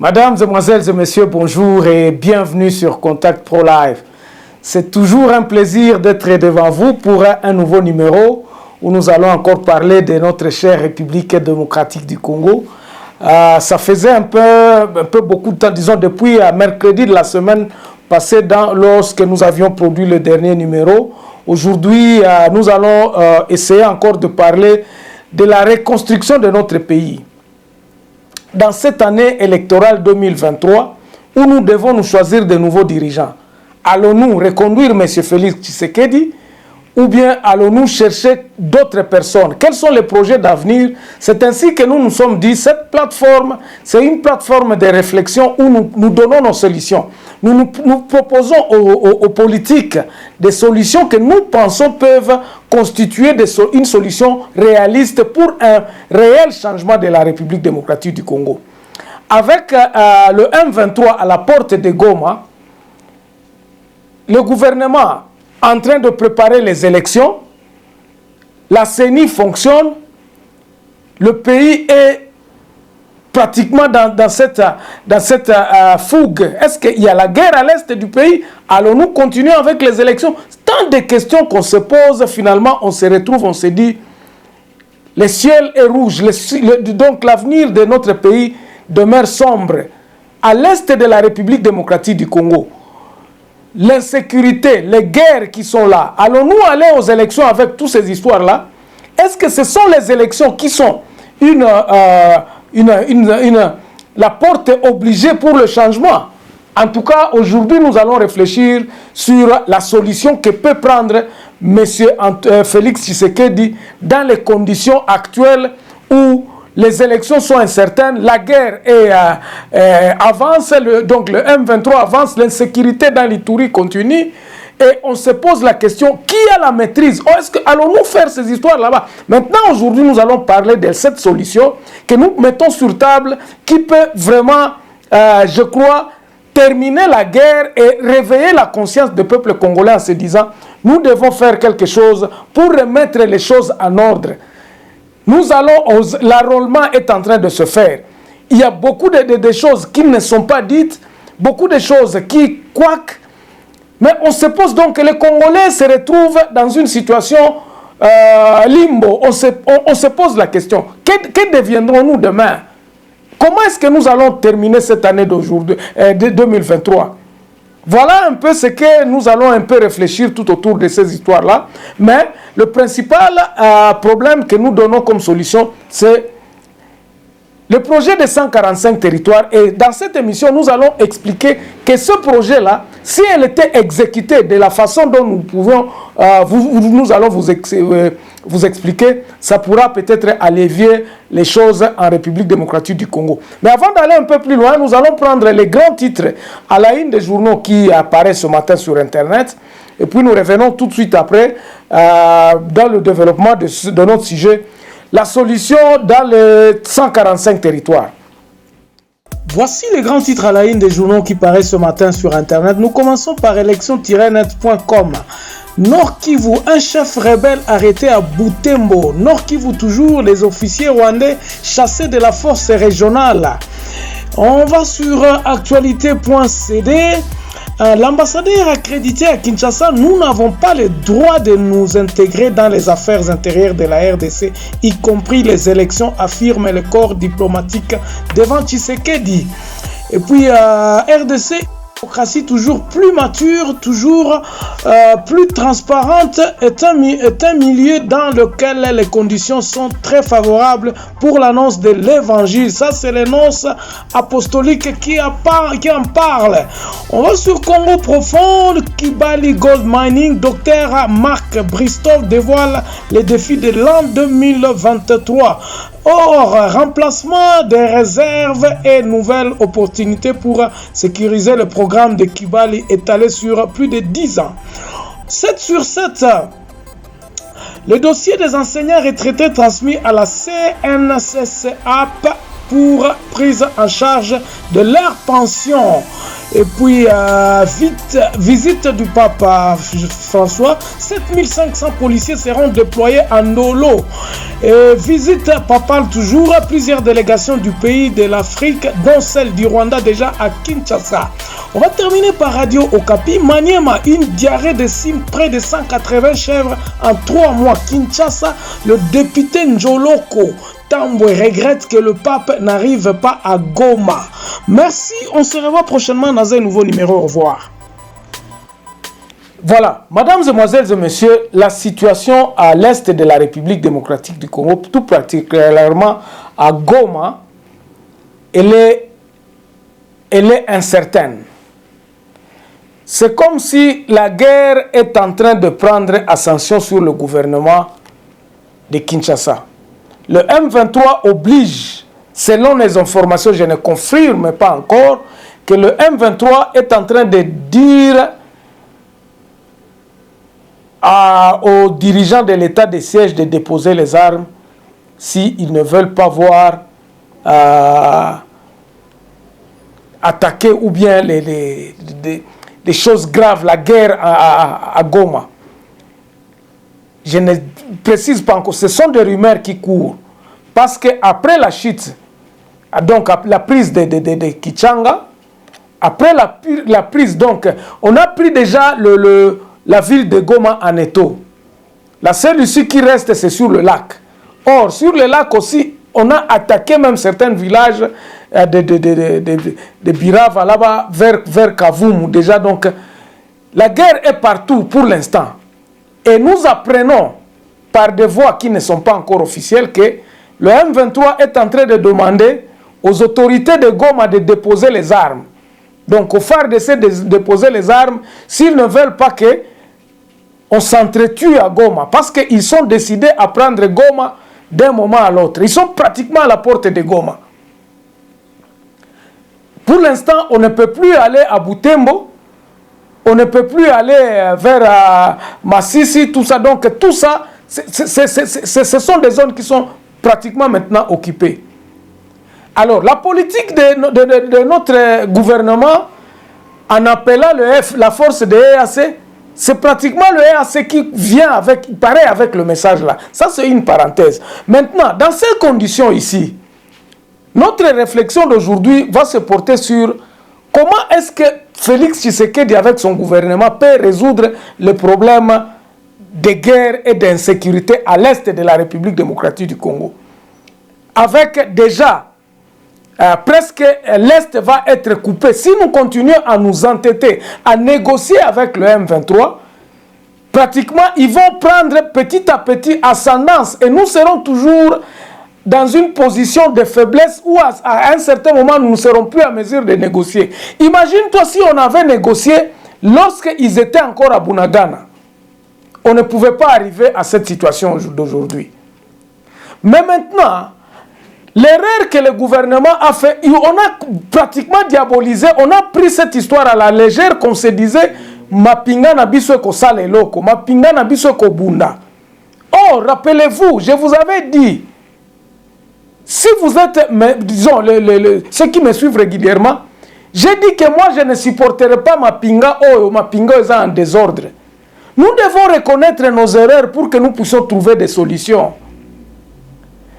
Mesdames, Mesdemoiselles et Messieurs, bonjour et bienvenue sur Contact Pro Live. C'est toujours un plaisir d'être devant vous pour un nouveau numéro où nous allons encore parler de notre chère République démocratique du Congo. Ça faisait un peu beaucoup de temps, disons depuis mercredi de la semaine passée lorsque nous avions produit le dernier numéro. Aujourd'hui, nous allons essayer encore de parler de la reconstruction de notre pays. Dans cette année électorale 2023, où nous devons nous choisir de nouveaux dirigeants, allons-nous reconduire M. Félix Tshisekedi ou bien allons-nous chercher d'autres personnes? Quels sont les projets d'avenir? C'est ainsi que nous nous sommes dit, cette plateforme, c'est une plateforme de réflexion où nous donnons nos solutions. Nous proposons aux politiques des solutions que nous pensons peuvent constituer une solution réaliste pour un réel changement de la République démocratique du Congo. Avec le M23 à la porte de Goma, le gouvernement en train de préparer les élections, la CENI fonctionne, le pays est pratiquement dans cette fougue. Est-ce qu'il y a la guerre à l'est du pays? Allons-nous continuer avec les élections? Tant de questions qu'on se pose, finalement on se retrouve, on se dit, le ciel est rouge, donc l'avenir de notre pays demeure sombre. À l'est de la République démocratique du Congo, l'insécurité, les guerres qui sont là, allons-nous aller aux élections avec toutes ces histoires-là? Est-ce que ce sont les élections qui sont la porte obligée pour le changement? En tout cas, aujourd'hui, nous allons réfléchir sur la solution que peut prendre M. Félix Tshisekedi dans les conditions actuelles où les élections sont incertaines, la guerre avance, donc le M23 avance, l'insécurité dans l'Ituri continue. Et on se pose la question, qui a la maîtrise? Allons-nous faire ces histoires là-bas? Maintenant, aujourd'hui, nous allons parler de cette solution que nous mettons sur table, qui peut vraiment, je crois, terminer la guerre et réveiller la conscience du peuple congolais en se disant, nous devons faire quelque chose pour remettre les choses en ordre. L'enrôlement est en train de se faire. Il y a beaucoup de choses qui ne sont pas dites, beaucoup de choses qui quackent. Mais on se pose donc que les Congolais se retrouvent dans une situation limbo. On se pose la question, que deviendrons-nous demain? Comment est-ce que nous allons terminer cette année d'aujourd'hui, de 2023? Voilà un peu ce que nous allons un peu réfléchir tout autour de ces histoires-là. Mais le principal problème que nous donnons comme solution, c'est le projet de 145 territoires. Et dans cette émission, nous allons expliquer que ce projet-là, si elle était exécutée de la façon dont nous pouvons, nous allons vous expliquer, ça pourra peut-être alléger les choses en République démocratique du Congo. Mais avant d'aller un peu plus loin, nous allons prendre les grands titres à la une des journaux qui apparaissent ce matin sur Internet. Et puis nous revenons tout de suite après dans le développement de notre sujet, la solution dans les 145 territoires. Voici les grands titres à la une des journaux qui paraissent ce matin sur Internet. Nous commençons par élection-net.com. Nord Kivu, un chef rebelle arrêté à Butembo. Nord Kivu toujours, les officiers rwandais chassés de la force régionale. On va sur actualité.cd. L'ambassadeur accrédité à Kinshasa, nous n'avons pas le droit de nous intégrer dans les affaires intérieures de la RDC, y compris les élections, affirme le corps diplomatique devant Tshisekedi. Et puis RDC, démocratie toujours plus mature, toujours plus transparente, est un milieu dans lequel les conditions sont très favorables pour l'annonce de l'évangile. Ça, c'est l'annonce apostolique qui en parle. On va sur Congo profond, Kibali Gold Mining, Dr Marc Bristow dévoile les défis de l'an 2023. Or, remplacement des réserves et nouvelles opportunités pour sécuriser le programme de Kibali étalé sur plus de 10 ans. 7 sur 7. Le dossier des enseignants retraités transmis à la CNCCAP pour prise en charge de leur pension. Et puis, visite du pape François, 7500 policiers seront déployés en Nolo. Visite papale toujours, plusieurs délégations du pays de l'Afrique, dont celle du Rwanda déjà à Kinshasa. On va terminer par Radio Okapi. Maniema, une diarrhée de cime, près de 180 chèvres en 3 mois. Kinshasa, le député Njoloko Tambwe regrette que le pape n'arrive pas à Goma. Merci, on se revoit prochainement dans un nouveau numéro. Au revoir. Voilà, mesdames, mesdemoiselles et messieurs, la situation à l'est de la République démocratique du Congo, tout particulièrement à Goma, elle est incertaine. C'est comme si la guerre est en train de prendre ascension sur le gouvernement de Kinshasa. Le M23 oblige, selon les informations, je ne confirme pas encore, que le M23 est en train de dire aux dirigeants de l'état de siège de déposer les armes s'ils ne veulent pas voir attaquer ou bien les choses graves, la guerre à Goma. Je ne précise pas encore, ce sont des rumeurs qui courent. Parce qu'après la chute, donc la prise de Kichanga, après la prise, donc, on a pris déjà la ville de Goma en étau. La seule issue qui reste, c'est sur le lac. Or, sur le lac aussi, on a attaqué même certains villages de Birava, là-bas, vers Kavumu. Déjà, donc, la guerre est partout pour l'instant. Et nous apprenons, par des voies qui ne sont pas encore officielles, que le M23 est en train de demander aux autorités de Goma de déposer les armes. Donc, au FARDC de déposer les armes, s'ils ne veulent pas qu'on s'entretue à Goma, parce qu'ils sont décidés à prendre Goma d'un moment à l'autre. Ils sont pratiquement à la porte de Goma. Pour l'instant, on ne peut plus aller à Butembo, on ne peut plus aller vers Massissi, tout ça. Donc, tout ça, ce sont des zones qui sont pratiquement maintenant occupées. Alors, la politique de notre gouvernement, en appelant la force de EAC, c'est pratiquement le EAC qui vient avec, pareil avec le message là. Ça, c'est une parenthèse. Maintenant, dans ces conditions ici, notre réflexion d'aujourd'hui va se porter sur comment est-ce que Félix Tshisekedi, avec son gouvernement, peut résoudre le problème de guerre et d'insécurité à l'est de la République démocratique du Congo. Avec déjà, presque l'est va être coupé. Si nous continuons à nous entêter, à négocier avec le M23, pratiquement, ils vont prendre petit à petit ascendance et nous serons toujours dans une position de faiblesse où à un certain moment, nous ne serons plus à mesure de négocier. Imagine-toi si on avait négocié lorsqu'ils étaient encore à Bunagana. On ne pouvait pas arriver à cette situation d'aujourd'hui. Mais maintenant, l'erreur que le gouvernement a fait, on a pratiquement diabolisé, on a pris cette histoire à la légère, comme se disait, Mapinga na biso ko sale loko, Mapinga na biso ko bunda. Or, rappelez-vous, je vous avais dit, si vous êtes, disons, ceux qui me suivent régulièrement, j'ai dit que moi, je ne supporterai pas Mapinga en désordre. Nous devons reconnaître nos erreurs pour que nous puissions trouver des solutions.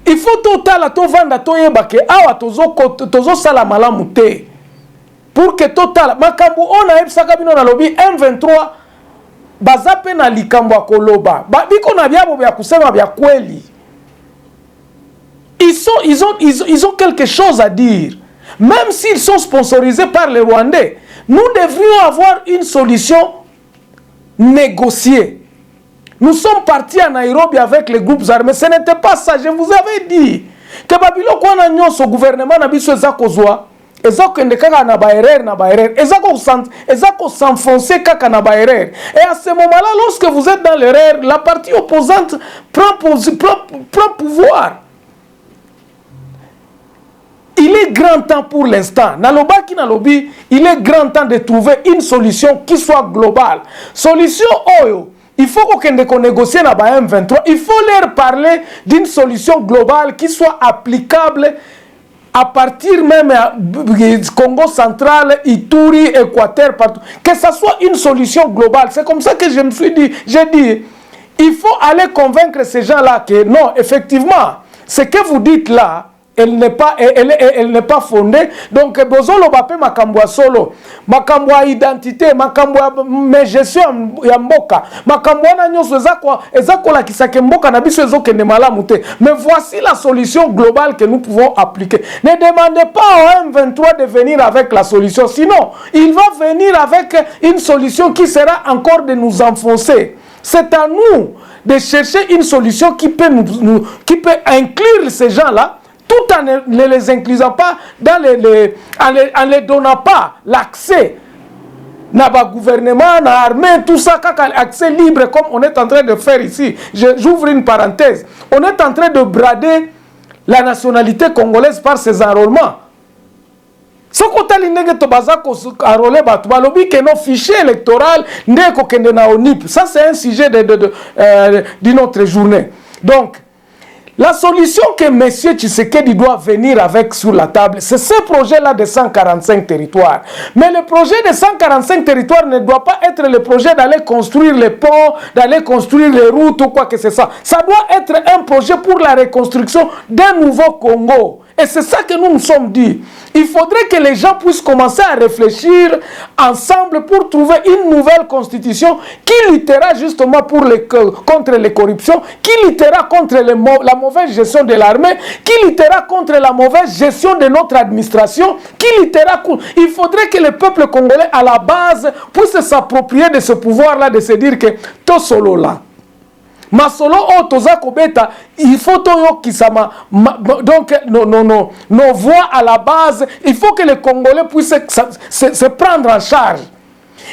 Il faut total to vanda to yebake awa tozo sala malamu te. Pour que total makambu ona ebsaka bino na lobi M23 bazape na likambo akoloba. Ba biko na byabo bya kusema bya kweli. Ils ont quelque chose à dire. Même s'ils sont sponsorisés par les Rwandais, nous devrions avoir une solution négociée. Nous sommes partis à Nairobi avec les groupes armés. Ce n'était pas ça. Je vous avais dit que Babylon, quand on a ce gouvernement, on a besoin de s'enfoncer. Et à ce moment-là, lorsque vous êtes dans l'erreur, la partie opposante prend pouvoir. Il est grand temps pour l'instant. Naloba ki nalobi, il est grand temps de trouver une solution qui soit globale. Solution oyo. Il faut qu'on négocie dans le M23. Il faut leur parler d'une solution globale qui soit applicable à partir même du Congo central, Ituri, Équateur, partout, que ça soit une solution globale. C'est comme ça que je me suis dit, j'ai dit, il faut aller convaincre ces gens-là que non, effectivement, ce que vous dites là, elle n'est pas fondée. Donc, bozolo bape makambwa solo, makambwa identité, makambwa gestion ya mboka, makambwa na nyoso ezako la kisake mboka na biso ezoke ne malamu te. Mais voici la solution globale que nous pouvons appliquer. Ne demandez pas au M23 de venir avec la solution, sinon il va venir avec une solution qui sera encore de nous enfoncer. C'est à nous de chercher une solution qui peut inclure ces gens-là, tout en ne les inclusant pas, en les donnant pas l'accès à la gouvernement, à l'armée, tout ça, accès libre comme on est en train de faire ici. J'ouvre une parenthèse. On est en train de brader la nationalité congolaise par ses enrôlements. Ce qu'on a dit que nos fichiers électoraux ça c'est un sujet d'une autre journée. Donc, la solution que M. Tshisekedi doit venir avec sur la table, c'est ce projet-là de 145 territoires. Mais le projet de 145 territoires ne doit pas être le projet d'aller construire les ponts, d'aller construire les routes ou quoi que ce soit. Ça doit être un projet pour la reconstruction d'un nouveau Congo. Et c'est ça que nous nous sommes dit. Il faudrait que les gens puissent commencer à réfléchir ensemble pour trouver une nouvelle constitution qui luttera justement contre les corruptions, qui luttera contre la mauvaise gestion de l'armée, qui luttera contre la mauvaise gestion de notre administration, qui luttera contre... Il faudrait que le peuple congolais à la base puisse s'approprier de ce pouvoir-là, de se dire que tout solo là. Masolo o toza kobeta, il faut qui sama donc nos voix à la base, il faut que les Congolais puissent se prendre en charge.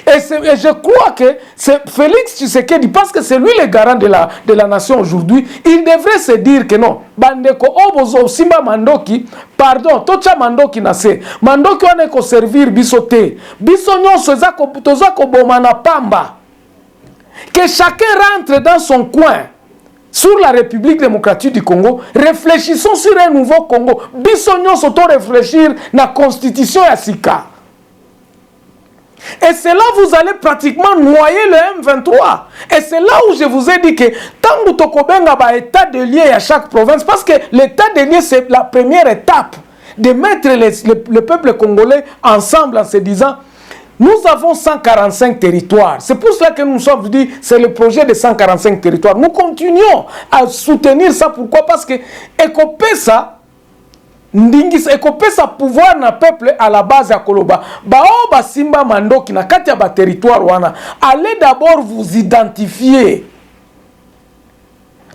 Et je crois que c'est Félix Tshisekedi, parce que c'est lui le garant de la nation aujourd'hui, il devrait se dire que non, bandeko obozo simba mandoki, pardon, tocha mandoki nase, mandoki wane ko servir bisote, biso nyonso toza ko bomana pamba. Que chacun rentre dans son coin sur la République démocratique du Congo. Réfléchissons sur un nouveau Congo. Bissonnions s'auto-réfléchir na constitution ya Sika. Et c'est là où vous allez pratiquement noyer le M23. Et c'est là où je vous ai dit que tant que tokobenga ba état de lieu à chaque province, parce que l'état de lieu c'est la première étape de mettre le peuple congolais ensemble en se disant nous avons 145 territoires. C'est pour cela que nous sommes dit c'est le projet de 145 territoires. Nous continuons à soutenir ça. Pourquoi? Parce que Ekopesa pouvoir na peuple à la base à Koloba. Bao basimba mandoki na kati ya ba territoire wana. Allez d'abord vous identifier.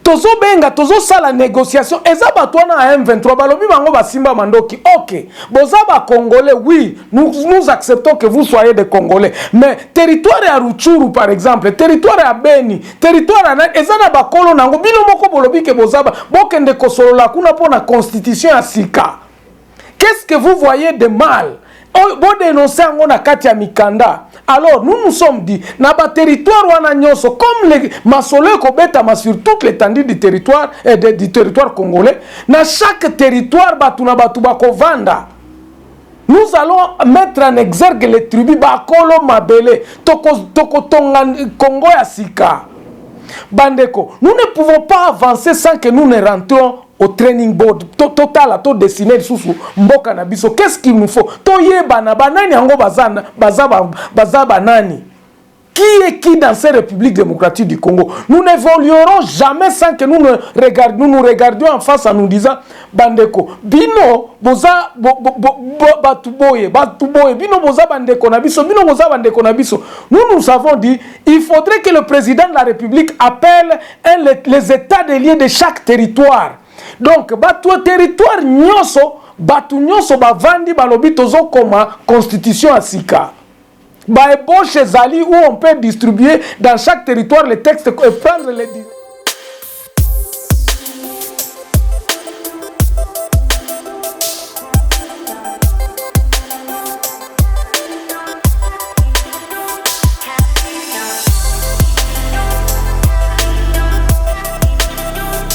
Tozo benga, tozo sala négociation. Eza batwana à M23, balobi bango basimba mandoki. Ok, bozaba Congolais, oui, nous acceptons que vous soyez des Congolais. Mais territoire à Rutshuru, par exemple, territoire à Beni, territoire à eza na bakolo nango, bino moko bolobi ke bozaba, bokende kosolo la kuna po na constitution à Sika. Qu'est-ce que vous voyez de mal? Bon dénoncer en a Katia Mikanda. Alors nous nous sommes dit, na ba territoire wana nyonso comme les Masolo kobeta sur toute l'étendue du territoire du territoire congolais, na chaque territoire batuna batuba kovanda. Nous allons mettre en exergue les tribus bakolo mabele toko tonga Congo ya Sika. Bandeko, nous ne pouvons pas avancer sans que nous ne rentrons au training board total à tout dessiner sous mboka na biso. Qu'est-ce qu'il nous faut? Toyeba na banani ango bazaba nani. Qui est qui dans ces républiques démocratiques du Congo? Nous n'évoluerons jamais sans que nous nous regardions en face en nous disant bandeko bino boza batuboye bino boza bandeko na biso bino boza bandeko na biso. Nous avons dit il faudrait que le président de la République appelle les états de lieux de chaque territoire. Donc batu territoire nyonso batu nyonso bavandi balobi tozo koma constitution à Sika. Baebo chez Ali où on peut distribuer dans chaque territoire les textes et prendre les